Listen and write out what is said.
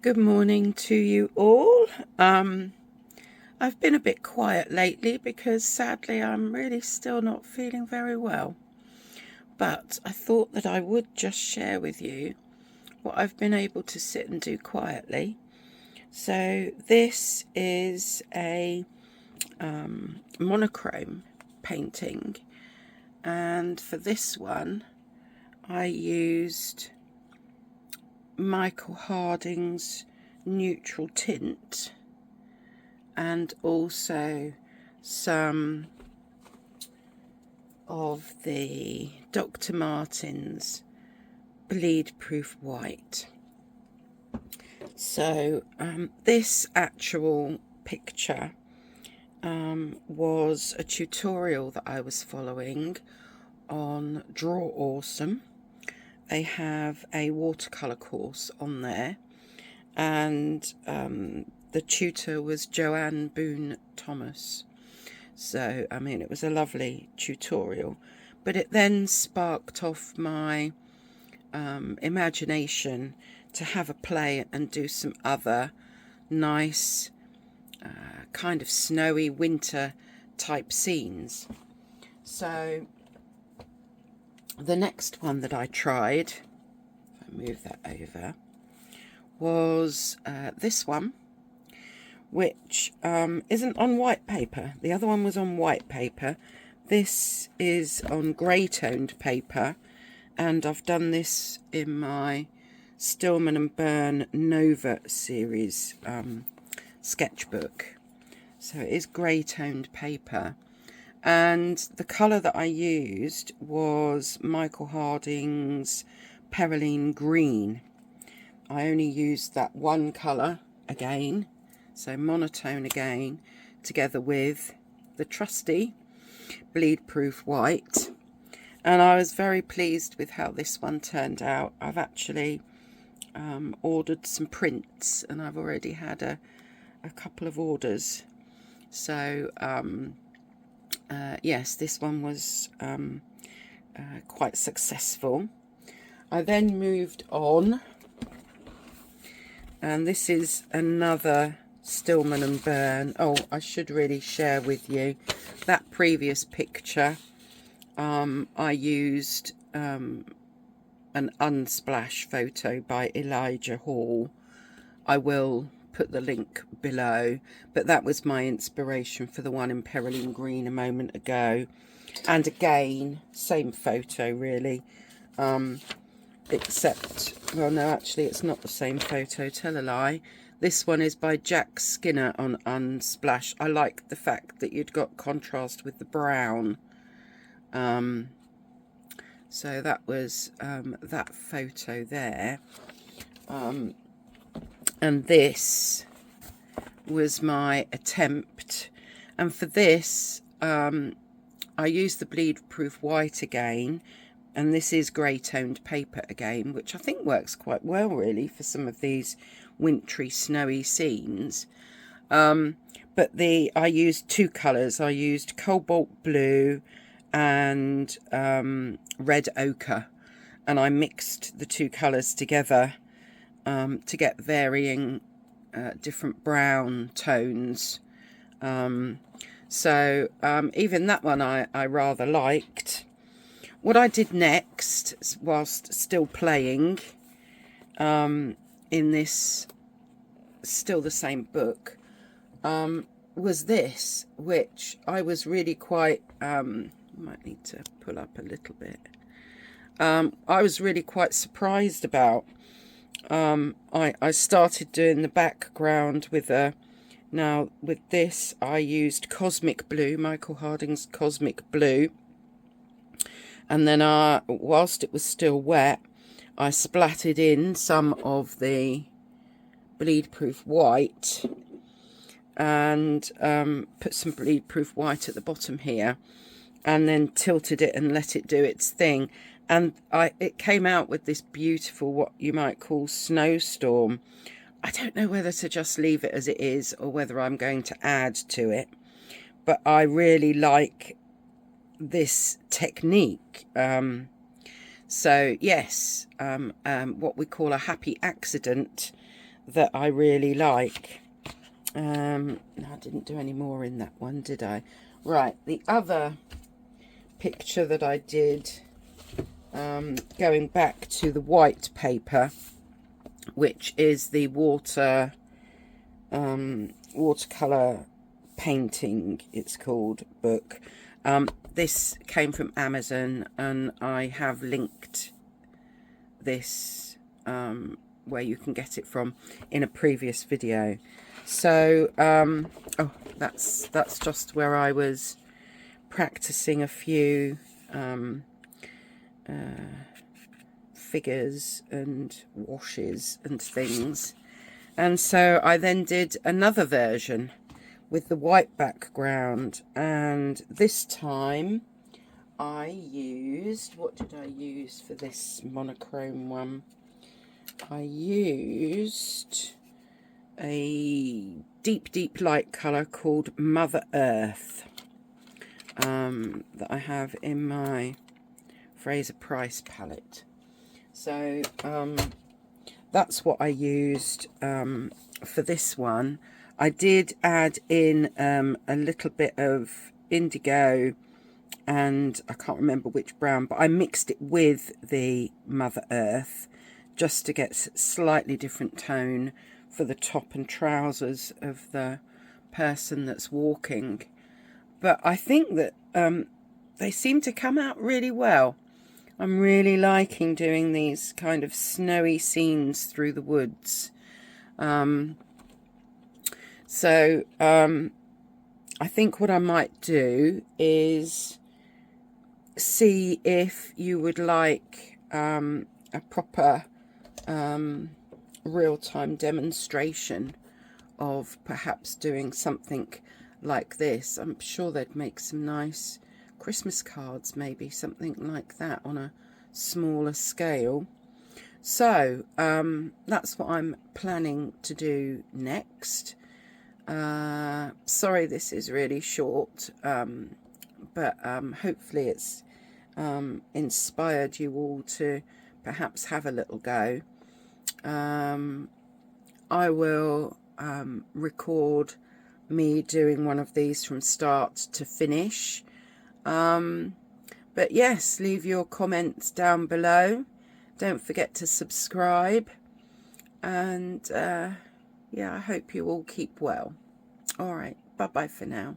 Good morning to you all. I've been a bit quiet lately because sadly I'm really still not feeling very well. But I thought that I would just share with you what I've been able to sit and do quietly. So this is a monochrome painting, and for this one I used Michael Harding's neutral tint and also some of the Dr. Martens bleed proof white. So this actual picture was a tutorial that I was following on Draw Awesome. They have a watercolour course on there, and the tutor was Joanne Boone Thomas. So, I mean, it was a lovely tutorial, but it then sparked off my imagination to have a play and do some other nice kind of snowy winter type scenes. So the next one that I tried, if I move that over, was this one, which isn't on white paper. The other one was on white paper. This is on grey toned paper, and I've done this in my Stillman and Byrne Nova series sketchbook. So it is grey toned paper, and the colour that I used was Michael Harding's Perylene Green. I only used that one colour again, so monotone again, together with the trusty bleed proof white, and I was very pleased with how this one turned out. I've actually ordered some prints, and I've already had a couple of orders. So yes, this one was quite successful. I then moved on, and this is another Stillman and Byrne. Oh, I should really share with you that previous picture. I used an Unsplash photo by Elijah Hall. I will put the link below, but that was my inspiration for the one in Perylene Green a moment ago. And again, same photo really, except, well no, actually it's not the same photo, tell a lie. This one is by Jack Skinner on Unsplash. I like the fact that you'd got contrast with the brown. So that was that photo there. And this was my attempt. And for this, I used the bleed proof white again. And this is grey toned paper again, which I think works quite well really for some of these wintry snowy scenes. But I used two colours. I used cobalt blue and red ochre, and I mixed the two colours together to get varying different brown tones. So even that one I rather liked. What I did next, whilst still playing in this, still the same book, was this, which I was really quite, might need to pull up a little bit. I was really quite surprised about. I started doing the background with now with this I used Cosmic Blue, Michael Harding's Cosmic Blue. And then whilst it was still wet, I splattered in some of the bleed proof white and put some bleed proof white at the bottom here, and then tilted it and let it do its thing. And it came out with this beautiful, what you might call snowstorm. I don't know whether to just leave it as it is or whether I'm going to add to it, but I really like this technique. So yes, what we call a happy accident that I really like. I didn't do any more in that one, did I? Right, the other picture that I did, going back to the white paper, which is the watercolor painting, it's called, book. This came from Amazon, and I have linked this where you can get it from in a previous video. So oh, that's just where I was practicing a few figures and washes and things. And so I then did another version with the white background, and this time I used, what did I use for this monochrome one? I used a deep light colour called Mother Earth, that I have in my Fraser Price palette. So that's what I used for this one. I did add in a little bit of indigo, and I can't remember which brown, but I mixed it with the Mother Earth just to get slightly different tone for the top and trousers of the person that's walking. But I think that they seem to come out really well. I'm really liking doing these kind of snowy scenes through the woods. So I think what I might do is see if you would like a proper real-time demonstration of perhaps doing something like this. I'm sure they'd make some nice Christmas cards, maybe something like that on a smaller scale. So that's what I'm planning to do next. Sorry this is really short, but hopefully it's inspired you all to perhaps have a little go. I will record me doing one of these from start to finish. But yes, leave your comments down below. Don't forget to subscribe. And yeah, I hope you all keep well. All right, bye-bye for now.